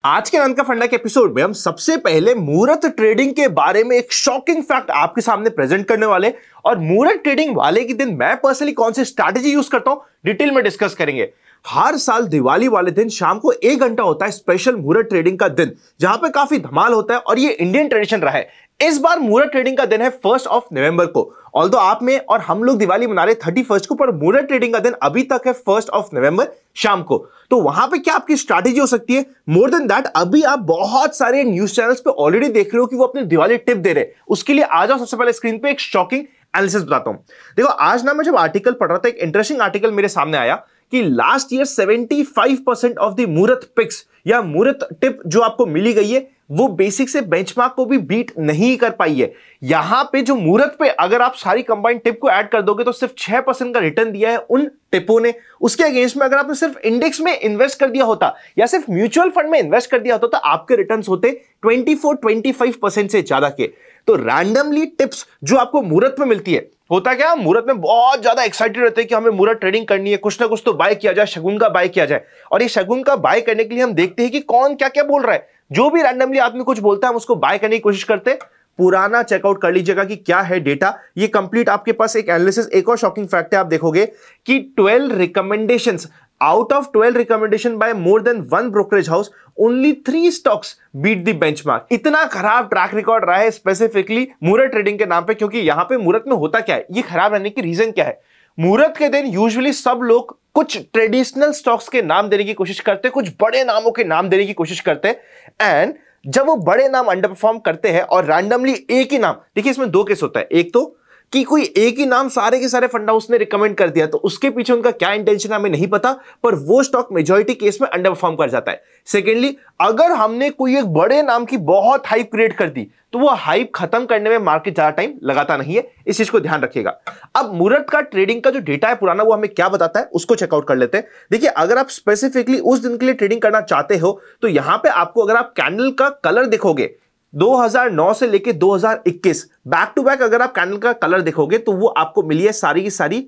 आज के अनका फंडा के एपिसोड में हम सबसे पहले मुहूर्त ट्रेडिंग के बारे में एक शॉकिंग फैक्ट आपके सामने प्रेजेंट करने वाले और मुहूर्त ट्रेडिंग वाले के दिन मैं पर्सनली कौन सी स्ट्रैटेजी यूज करता हूं डिटेल में डिस्कस करेंगे। हर साल दिवाली वाले दिन शाम को 1 घंटा होता है स्पेशल मुहूर्त ट्रेडिंग का दिन, जहां पे काफी धमाल होता है और ये इंडियन ट्रेडिशन रहा है। इस बार मुहूर्त ट्रेडिंग का दिन है 1 नवंबर को। ऑल्दो आप में और हम लोग दिवाली मना रहे 31 को, पर मुहूर्त ट्रेडिंग का दिन अभी तक है 1 नवंबर शाम को। तो वहां पे क्या आपकी स्ट्रैटेजी हो सकती है? मोर देन दैट, अभी आप बहुत सारे न्यूज चैनल्स पे ऑलरेडी देख रहे हो कि वो अपनी दिवाली टिप दे रहे हैं। उसके लिए आ जाओ, सबसे पहले स्क्रीन पे एक शॉकिंग एनालिसिस बताता हूं। देखो, आज ना मैं जब आर्टिकल पढ़ रहा था, एक इंटरेस्टिंग आर्टिकल मेरे सामने आया कि लास्ट ईयर 75% ऑफ द मुहूर्त पिक्स या मुहूर्त टिप जो आपको मिली गई है वो बेसिक से बेंचमार्क को भी बीट नहीं कर पाई है। यहां पे जो मुहूर्त पे अगर आप सारी कंबाइंड टिप को ऐड कर दोगे तो सिर्फ 6% का रिटर्न दिया है उन टिपों ने। उसके अगेंस्ट में अगर आपने सिर्फ इंडेक्स में इन्वेस्ट कर दिया होता या सिर्फ म्यूचुअल फंड में इन्वेस्ट कर दिया होता तो आपके रिटर्न्स होते 24-25% से ज्यादा के। तो रैंडमली टिप्स जो आपको मुहूर्त में मिलती है, होता क्या, मुहूर्त में बहुत ज्यादा एक्साइटेड रहते हैं कि हमें मुहूर्त ट्रेडिंग करनी है, कुछ ना कुछ तो बाय किया जाए, शगुन का बाय किया जाए। और ये शगुन का बाय करने के लिए हम देखते हैं कि कौन क्या क्या बोल रहा है। जो भी रैंडमली आदमी कुछ बोलता है हम उसको बाय करने की कोशिश करते हैं। पुराना चेकआउट कर लीजिएगा कि क्या है डेटा, ये कंप्लीट आपके पास एक एनालिसिस। एक और शॉकिंग फैक्ट है, आप देखोगे कि 12 recommendations out of 12 recommendation by more than 1 brokerage house, only 3 stocks beat the benchmark. इतना खराब ट्रैक रिकॉर्ड रहा है स्पेसिफिकली मुहूर्त ट्रेडिंग के नाम पे। क्योंकि यहां पे मुहूर्त में होता क्या है, ये खराब रहने की रीजन क्या है? मुहूर्त के दिन यूजुअली सब लोग कुछ ट्रेडिशनल स्टॉक्स के नाम देने की कोशिश करते हैं, कुछ बड़े नामों के नाम देने की कोशिश करते हैं। एंड जब वो बड़े नाम अंडर परफॉर्म करते हैं और रैंडमली एक ही नाम, देखिए इसमें 2 केस होता है। एक तो कि कोई एक ही नाम सारे के सारे फंड हाउस ने रिकमेंड कर दिया, तो उसके पीछे उनका क्या इंटेंशन है हमें नहीं पता, पर वो स्टॉक मेजॉरिटी केस में अंडर परफॉर्म कर जाता है। सेकेंडली, अगर हमने कोई एक बड़े नाम की बहुत हाइप क्रिएट कर दी तो वो हाइप खत्म करने में मार्केट ज्यादा टाइम लगाता नहीं है। इस चीज को ध्यान रखिएगा। अब मुहूर्त का ट्रेडिंग का जो डेटा है पुराना, वो हमें क्या बताता है उसको चेकआउट कर लेते हैं। देखिए, अगर आप स्पेसिफिकली उस दिन के लिए ट्रेडिंग करना चाहते हो तो यहां पे आपको, अगर आप कैंडल का कलर देखोगे 2009 से लेके 2021 बैक टू बैक, अगर आप कैंडल का कलर देखोगे तो वो आपको मिली है सारी की सारी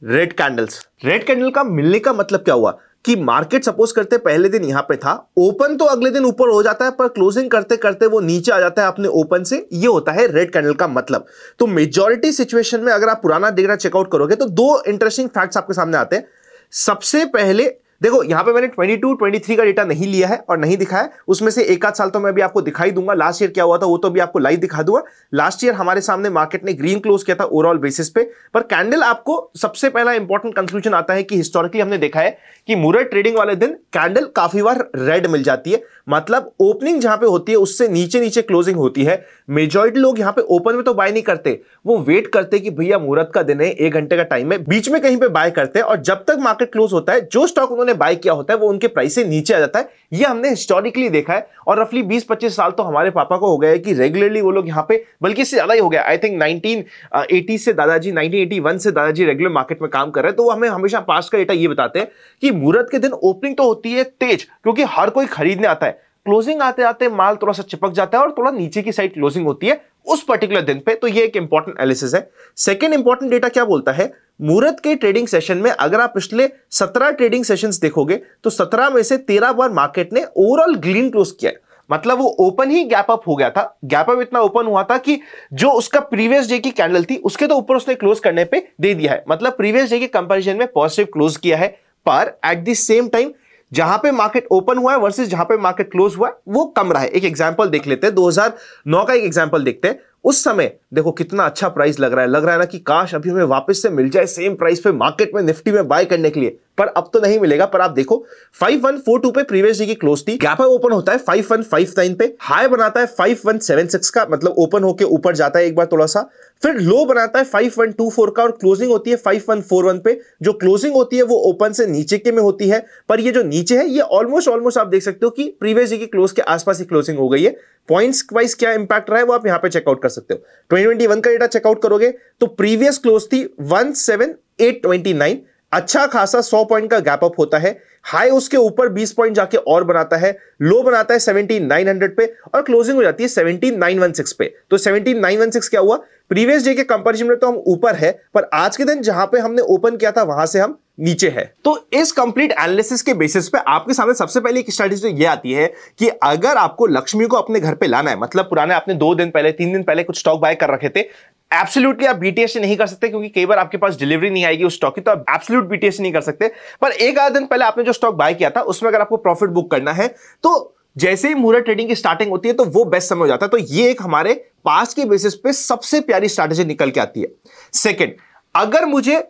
रेड कैंडल्स। रेड कैंडल का मिलने का मतलब क्या हुआ कि मार्केट सपोज करते पहले दिन यहां पे था, ओपन तो अगले दिन ऊपर हो जाता है पर क्लोजिंग करते करते वो नीचे आ जाता है अपने ओपन से। ये होता है रेड कैंडल का मतलब। तो मेजॉरिटी सिचुएशन में अगर आप पुराना डेटा चेकआउट करोगे तो 2 इंटरेस्टिंग फैक्ट्स आपके सामने आते हैं। सबसे पहले देखो, यहां पे मैंने 22-23 का डेटा नहीं लिया है और नहीं दिखाया, उसमें से एक आध साल तो मैं भी आपको दिखाई दूंगा। लास्ट ईयर क्या हुआ था वो तो भी आपको लाइव दिखा दूंगा। लास्ट ईयर हमारे सामने मार्केट ने ग्रीन क्लोज किया था ओवरऑल बेसिस पे, पर कैंडल आपको सबसे पहला इंपॉर्टेंट कंक्लूजन आता है कि हिस्टोरिकली हमने देखा है कि मुहूर्त ट्रेडिंग वाले दिन कैंडल काफी बार रेड मिल जाती है। मतलब ओपनिंग जहां पे होती है उससे नीचे नीचे क्लोजिंग होती है। मेजॉरिटी लोग यहां पे ओपन में तो बाय नहीं करते, वो वेट करते कि भैया मुहूर्त का दिन है, 1 घंटे का टाइम है, बीच में कहीं पे बाय करते हैं और जब तक मार्केट क्लोज होता है जो स्टॉक उन्होंने बाय किया होता है वो उनके प्राइस से नीचे आ जाता है। ये हमने हिस्टोरिकली देखा है और रफली 20-25 साल तो हमारे पापा को हो गया है कि रेगुलरली वो लोग यहां पे, बल्कि इससे ज्यादा ही हो गया, आई थिंक 1980 से दादाजी 1981 से दादाजी रेगुलर मार्केट में काम कर रहे हैं। तो वो हमें हमेशा पास्ट का डेटा ये बताते हैं कि मुहूर्त के दिन ओपनिंग तो होती है तेज, क्योंकि हर कोई खरीदने आता है, क्लोजिंग आते आते माल थोड़ा सा चिपक जाता है और थोड़ा नीचे की साइड क्लोजिंग होती है उस पर्टिकुलर दिन पे। तो ये एक इंपॉर्टेंट एनालिसिस है। सेकंड इंपॉर्टेंट डेटा क्या बोलता है, मुहूर्त के ट्रेडिंग सेशन में अगर आप पिछले 17 ट्रेडिंग सेशंस देखोगे तो 17 में से 13 बार मार्केट ने ओवरऑल ग्रीन क्लोज किया है। मतलब वो ओपन ही गैप अप हो गया था। गैप अप इतना ओपन हुआ था कि जो उसका प्रीवियस डे की कैंडल थी उसके तो ऊपर उसने क्लोज करने पे दे दिया है। मतलब प्रीवियस डे के कंपैरिजन में पॉजिटिव क्लोज किया है, पर एट द सेम टाइम जहां पे मार्केट ओपन हुआ है वर्सेस जहां पे मार्केट क्लोज हुआ है वो कम रहा है। एक एग्जांपल देख लेते हैं, 2009 का एक एग्जांपल देखते हैं। उस समय देखो कितना अच्छा प्राइस लग रहा है ना कि काश अभी हमें वापस से मिल जाए सेम प्राइस पे मार्केट में निफ्टी में बाय करने के लिए, पर अब तो नहीं मिलेगा। पर आप देखो 5142 पे प्रीवियस डे की क्लोज थी, गैप ओपन होता है 5159 पे, हाई बनाता है 5176 का, मतलब ओपन होके ऊपर जाता है एक बार थोड़ा सा, फिर लो बनाता है 5124 का और क्लोजिंग होती है 5141 पे। जो क्लोजिंग होती है वो ओपन से नीचे के में होती है, पर ये जो नीचे है ये ऑलमोस्ट आप देख सकते हो कि प्रीवियस डे की क्लोज के आसपास ही क्लोजिंग हो गई है। पॉइंट्स वाइज क्या इंपैक्ट रहा है वो आप यहां पे चेकआउट कर सकते हो। 2021 का डेटा चेकआउट करोगे तो प्रीवियस क्लोज थी 17829 अच्छा खासा 100 पॉइंट का गैप अप होता है, हाई उसके ऊपर 20 पॉइंट जाके और बनाता है, लो बनाता है 17900 पे और क्लोजिंग हो जाती है 17916 पे। तो 17916 क्या हुआ, प्रीवियस डे के कंपैरिजन में तो हम ऊपर है, पर आज के दिन जहां पे हमने ओपन किया था वहां से हम नीचे है। तो इस कंप्लीट एनालिसिस के बेसिस पे आपके सामने सबसे पहले एक स्ट्रेटजी ये आती है कि अगर आपको लक्ष्मी को अपने घर पे लाना है, मतलब पुराने आपने 2 दिन पहले 3 दिन पहले कुछ स्टॉक बाय कर रखे थे, एब्सोल्युटली आप बीटीएस से नहीं कर सकते क्योंकि कई बार आपके पास डिलीवरी नहीं आएगी उस स्टॉक की, तो आप एब्सोल्यूट बीटीएस नहीं कर सकते। पर एक आधा दिन पहले आपने जो स्टॉक बाय किया था उसमें अगर आपको प्रॉफिट बुक करना है तो जैसे ही मुहूर्त ट्रेडिंग की स्टार्टिंग होती है तो वो बेस्ट समय हो जाता है। तो ये एक हमारे पास्ट के बेसिस पे सबसे प्यारी स्ट्रैटेजी निकल के आती है। सेकंड, अगर मुझे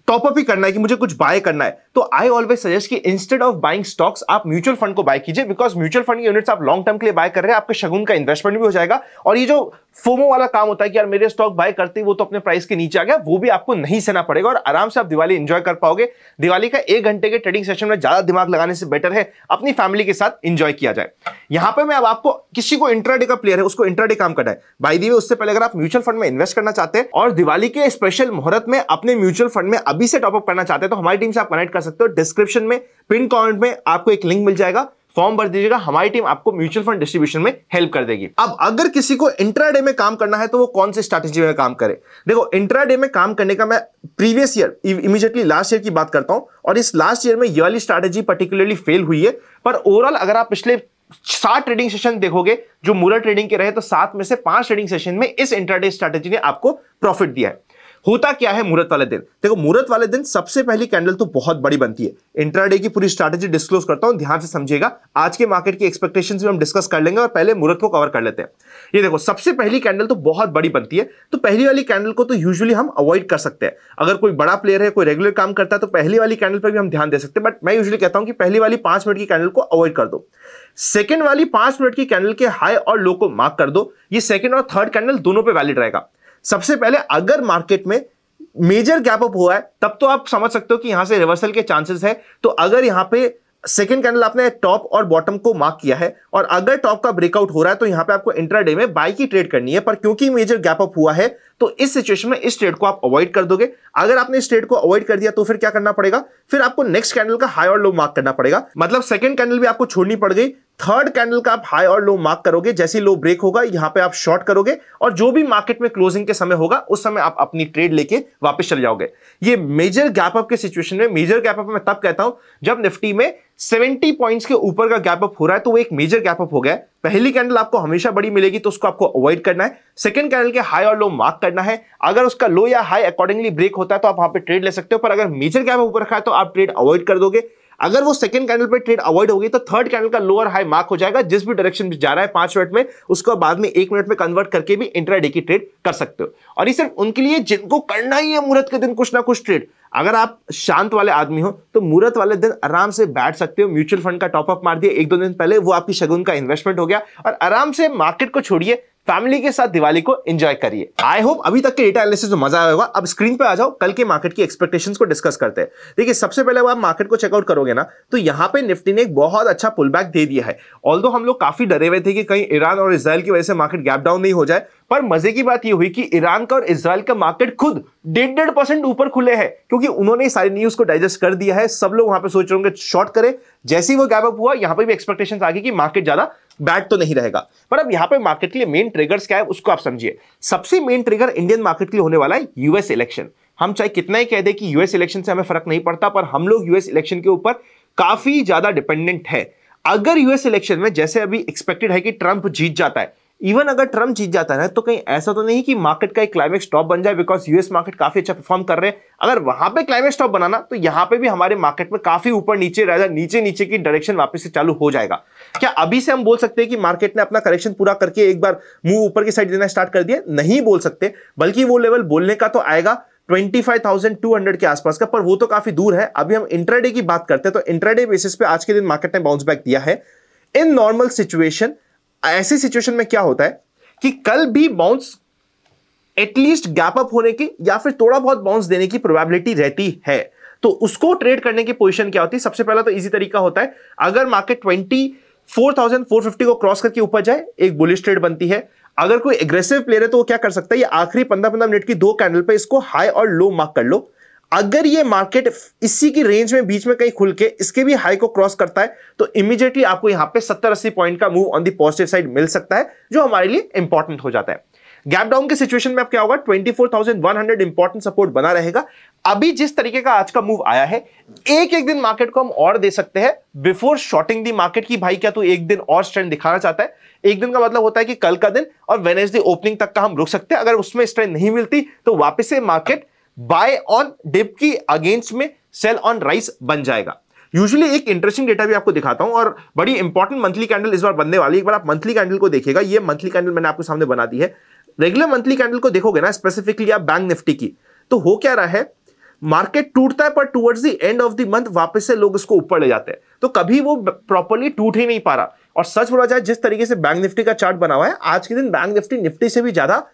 टॉपअप ही करना है कि मुझे कुछ बाय करना है तो आई ऑलवेज सजेस्ट कि इंस्टेड ऑफ बाइंग स्टॉक्स आप म्यूचुअल फंड को बाय कीजिए, बिकॉज म्यूचुअल फंड की यूनिट्स आप लॉन्ग टर्म के लिए बाय कर रहे हैं, आपके शगुन का इन्वेस्टमेंट भी हो जाएगा और ये जो फोमो वाला काम होता है कि यार मेरे स्टॉक बाय करते ही वो तो अपने प्राइस के नीचे आ गया, वो भी आपको नहीं सहना पड़ेगा और आराम से आप दिवाली एंजॉय कर पाओगे। दिवाली का 1 घंटे के ट्रेडिंग सेशन में ज्यादा दिमाग लगाने से बेटर है अपनी फैमिली के साथ एंजॉय किया जाए। यहां पे मैं अब आपको, किसी को इंट्राडे का प्लेयर है उसको इंट्राडे काम करना है, बाय द वे उससे पहले अगर आप म्यूचुअल फंड में इन्वेस्ट करना चाहते हैं और दिवाली के स्पेशल मुहूर्त में अपने म्यूचुअल फंड में अभी से टॉपअप करना चाहते हैं तो हमारी टीम से आप कनेक्ट कर सकते हो। डिस्क्रिप्शन में पिन कमेंट में आपको एक लिंक मिल जाएगा, फॉर्म भर दीजिएगा, हमारी टीम आपको म्यूचुअल फंड डिस्ट्रीब्यूशन में हेल्प कर देगी। अब अगर किसी को इंट्राडे में काम करना है तो वो कौन सी स्ट्रैटेजी में काम करे। देखो, इंट्राडे में काम करने का मैं previous year, immediately last year की बात करता हूं और इस लास्ट ईयर में ये वाली स्ट्रैटेजी पर्टिकुलरली फेल हुई है। पर ओवरऑल अगर आप पिछले 7 ट्रेडिंग सेशन देखोगे जो मुहूर्त ट्रेडिंग के रहे तो 7 में से 5 ट्रेडिंग सेशन में इस इंट्राडे स्ट्रैटेजी ने आपको प्रॉफिट दिया है। होता क्या है मुहूर्त वाले दिन, देखो मुहूर्त वाले दिन सबसे पहली कैंडल तो बहुत बड़ी बनती है। इंट्राडे की पूरी स्ट्रैटेजी डिस्क्लोज करता हूं, ध्यान से समझिएगा, आज के मार्केट की एक्सपेक्टेशंस भी हम डिस्कस कर लेंगे और पहले मुहूर्त को कवर कर लेते हैं। ये देखो, सबसे पहली कैंडल तो बहुत बड़ी बनती है, तो पहली वाली कैंडल को तो यूजुअली हम अवॉइड कर सकते हैं। अगर कोई बड़ा प्लेयर है, कोई रेगुलर काम करता है तो पहली वाली कैंडल पर भी हम ध्यान दे सकते हैं, बट मैं यूजुअली कहता हूं कि पहली वाली 5 मिनट की कैंडल को अवॉइड कर दो। सेकेंड वाली 5 मिनट की कैंडल के हाई और लो को मार्क कर दो, ये सेकेंड और थर्ड कैंडल दोनों पे वैलिड रहेगा। सबसे पहले अगर मार्केट में मेजर गैप अप हुआ है तब तो आप समझ सकते हो कि यहां से रिवर्सल के चांसेस है। तो अगर यहां पे सेकंड कैंडल आपने टॉप और बॉटम को मार्क किया है और अगर टॉप का ब्रेकआउट हो रहा है तो यहां पे आपको इंट्राडे में बाय की ट्रेड करनी है, पर क्योंकि मेजर गैप अप हुआ है तो इस सिचुएशन में इस ट्रेड को आप अवॉइड कर दोगे। अगर आपने इस ट्रेड को अवॉइड कर दिया तो फिर क्या करना पड़ेगा, फिर आपको नेक्स्ट कैंडल का हाई और लो मार्क करना पड़ेगा। मतलब सेकंड कैंडल भी आपको छोड़नी पड़ गई, थर्ड कैंडल का आप हाई और लो मार्क करोगे, जैसे लो ब्रेक होगा यहां पे आप शॉर्ट करोगे और जो भी मार्केट में क्लोजिंग के समय होगा उस समय आप अपनी ट्रेड लेके वापस चले जाओगे। ये मेजर गैप अप के सिचुएशन में, मेजर गैप अप मैं तब कहता हूं जब निफ्टी में 70 पॉइंट्स के ऊपर का गैप अप हो रहा है तो वो एक मेजर गैप अप हो गया है। पहली कैंडल आपको हमेशा बड़ी मिलेगी तो उसको आपको अवॉइड करना है, सेकंड कैंडल के हाई और लो मार्क करना है। अगर उसका लो या हाई अकॉर्डिंगली ब्रेक होता है तो आप वहां पे ट्रेड ले सकते हो, पर अगर मेजर गैप ऊपर रखा है तो आप ट्रेड अवॉइड कर दोगे। अगर वो सेकंड कैंडल पे ट्रेड अवॉइड होगी तो थर्ड कैंडल का लोअर हाई मार्क हो जाएगा, जिस भी डायरेक्शन में जा रहा है 5 मिनट में उसको बाद में 1 मिनट में कन्वर्ट करके भी इंट्राडे की ट्रेड कर सकते हो। और ये सिर्फ उनके लिए जिनको करना ही है मुहूर्त के दिन कुछ ना कुछ ट्रेड। अगर आप शांत वाले आदमी हो तो मुहूर्त वाले दिन आराम से बैठ सकते हो, म्यूचुअल फंड का टॉपअप मार दिया 1-2 दिन पहले, वो आपकी शगुन का इन्वेस्टमेंट हो गया और आराम से मार्केट को छोड़िए, फैमिली के साथ दिवाली को एंजॉय करिए। आई होप अभी तक के डेटा एनालिसिस में मजा आया होगा। अब स्क्रीन पे आ जाओ, कल के मार्केट की एक्सपेक्टेशंस को डिस्कस करते हैं। देखिए, सबसे पहले आप मार्केट को चेकआउट करोगे ना तो यहां पे निफ्टी ने एक बहुत अच्छा पुल बैक दे दिया है। ऑल्दो हम लोग काफी डरे हुए थे कि कहीं ईरान और इजराइल की वजह से मार्केट गैप डाउन नहीं हो जाए, पर मजे की बात यह हुई कि ईरान का और इजराइल का मार्केट खुद 1.5% ऊपर खुले हैं, क्योंकि उन्होंने सारी न्यूज को डाइजेस्ट कर दिया है। सब लोग वहां पे सोच रहे होंगे शॉर्ट करें, जैसे ही वो गैप अप हुआ यहां पे भी एक्सपेक्टेशंस आ गई कि मार्केट ज्यादा बैड तो नहीं रहेगा। पर अब यहां पे मार्केट के लिए मेन ट्रिगर्स क्या है उसको आप समझिए। सबसे मेन ट्रिगर इंडियन मार्केट के लिए होने वाला है यूएस इलेक्शन। हम चाहे कितना ही कह दे कि यूएस इलेक्शन से हमें फर्क नहीं पड़ता, पर हम लोग यूएस इलेक्शन के ऊपर काफी ज्यादा डिपेंडेंट है। अगर यूएस इलेक्शन में जैसे अभी एक्सपेक्टेड है कि ट्रंप जीत जाता है, इवन अगर ट्रंप जीत जाता है तो कहीं ऐसा तो नहीं कि मार्केट का एक क्लाइमेक्स टॉप बन जाए, बिकॉज यूएस मार्केट काफी अच्छा परफॉर्म कर रहे हैं। अगर वहां पे क्लाइमेक्स टॉप बनाना तो यहां पे भी हमारे मार्केट में काफी ऊपर नीचे राजा नीचे नीचे की डायरेक्शन वापस से चालू हो जाएगा। क्या अभी से हम बोल सकते हैं कि मार्केट ने अपना करेक्शन पूरा करके एक बार मुंह ऊपर की साइड देना स्टार्ट कर दिया? नहीं बोल सकते, बल्कि वो लेवल बोलने का तो आएगा 25,200 के आसपास का, पर वो तो काफी दूर है। अभी हम इंट्राडे की बात करते हैं तो इंट्राडे बेसिस पे आज के दिन मार्केट ने बाउंस बैक दिया है। इन नॉर्मल सिचुएशन, ऐसी सिचुएशन में क्या होता है कि कल भी बाउंस एटलीस्ट गैप अप होने की या फिर थोड़ा बहुत बाउंस देने की प्रोबेबिलिटी रहती है। तो उसको ट्रेड करने की पोजीशन क्या होती है? सबसे पहला तो इजी तरीका होता है, अगर मार्केट 24,450 को क्रॉस करके ऊपर जाए एक बुलिश ट्रेड बनती है। अगर कोई एग्रेसिव प्लेयर है तो वो क्या कर सकता है, ये आखिरी 15-15 मिनट की 2 कैंडल पे इसको हाई और लो मार्क कर लो। अगर ये मार्केट इसी की रेंज में बीच में कहीं खुल के इसके भी हाई को क्रॉस करता है तो इमीडिएटली आपको यहां पे 70-80 पॉइंट का move on the positive side मिल सकता है, जो हमारे लिए इंपॉर्टेंट हो जाता है। गैप डाउन के सिचुएशन में अब क्या होगा, 24,100 इंपॉर्टेंट सपोर्ट बना रहेगा। अभी जिस तरीके का आज का मूव आया है, एक दिन मार्केट को हम और दे सकते हैं बिफोर शॉर्टिंग दी मार्केट की। भाई क्या तू एक दिन और स्ट्रेंथ दिखाना चाहता है? एक दिन का मतलब होता है कि कल का दिन और वेडनेसडे ओपनिंग तक का हम रुक सकते हैं। अगर उसमें स्ट्रेंथ नहीं मिलती तो वापस से मार्केट बाय ऑन डिप की अगेंस्ट में सेल ऑन राइज बन जाएगा। यूजुअली एक इंटरेस्टिंग डेटा भी आपको दिखाता हूं और बड़ी इंपॉर्टेंट मंथली कैंडल इस बार बनने वाली है। एक बार आप मंथली कैंडल को देखिएगा, ये मंथली कैंडल मैंने आपके सामने बना दी है। रेगुलर मंथली कैंडल को देखोगे ना, स्पेसिफिकली आप बैंक निफ्टी की, तो हो क्या रहा है, मार्केट टूटता है पर towards the end of the month वापस से लोग इसको ऊपर ले जाते हैं, तो कभी वो प्रॉपर्ली टूट ही नहीं पा रहा। और सच बोला जाए, जिस तरीके से बैंक निफ्टी का चार्ट बना हुआ है, आज के दिन बैंक निफ्टी निफ्टी से भी ज्यादा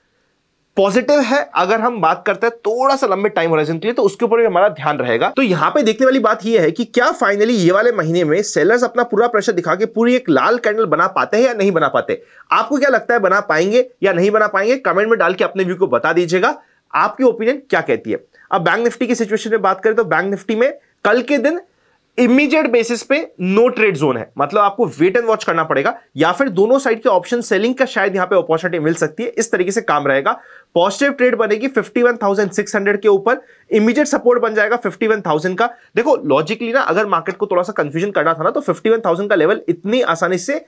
पॉजिटिव है। अगर हम बात करते हैं थोड़ा सा लंबे टाइम होराइजन के लिए, तो उसके ऊपर भी हमारा ध्यान रहेगा। तो यहां पे देखने वाली बात यह है कि क्या फाइनली ये वाले महीने में सेलर्स अपना पूरा प्रेशर दिखा के पूरी एक लाल कैंडल बना पाते हैं या नहीं बना पाते? आपको क्या लगता है, बना पाएंगे या नहीं बना पाएंगे? कमेंट में डाल के अपने व्यू को बता दीजिएगा, आपकी ओपिनियन क्या कहती है। अब बैंक निफ्टी की सिचुएशन में बात करें तो बैंक निफ्टी में कल के दिन इमीडिएट बेसिस पे नो ट्रेड जोन है, मतलब आपको वेट एंड वॉच करना पड़ेगा, या फिर दोनों साइड के ऑप्शन सेलिंग का शायद यहां पे अपॉर्चुनिटी मिल सकती है। इस तरीके से काम रहेगा। पॉजिटिव ट्रेड बनेगी 51,600 के ऊपर, इमीडिएट सपोर्ट बन जाएगा 51,000 का। देखो लॉजिकली ना, अगर मार्केट को थोड़ा सा कंफ्यूजन करना था ना, तो 51,000 का लेवल इतनी आसानी से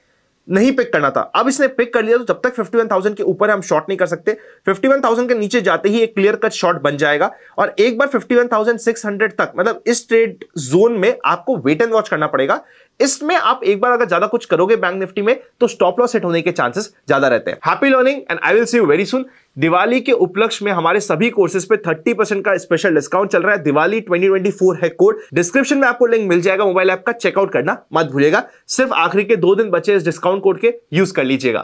नहीं पिक करना था। अब इसने पिक कर लिया, तो जब तक 51,000 के ऊपर हम शॉर्ट नहीं कर सकते। 51,000 के नीचे जाते ही एक क्लियर कट शॉर्ट बन जाएगा, और एक बार 51,600 तक, मतलब इस ट्रेड जोन में आपको वेट एंड वॉच करना पड़ेगा। इसमें आप एक बार अगर ज्यादा कुछ करोगे बैंक निफ्टी में, तो स्टॉप लॉस हिट होने के चांसेस ज्यादा रहते हैं। Happy learning and I will see you very soon. Diwali के उपलक्ष्य में हमारे सभी कोर्सेज पे 30% का स्पेशल डिस्काउंट चल रहा है। दिवाली 2024 है कोड, डिस्क्रिप्शन में आपको लिंक मिल जाएगा, मोबाइल ऐप का चेकआउट करना मत भूलिएगा। सिर्फ आखिरी के 2 दिन बचे इस डिस्काउंट कोड के, यूज कर लीजिएगा।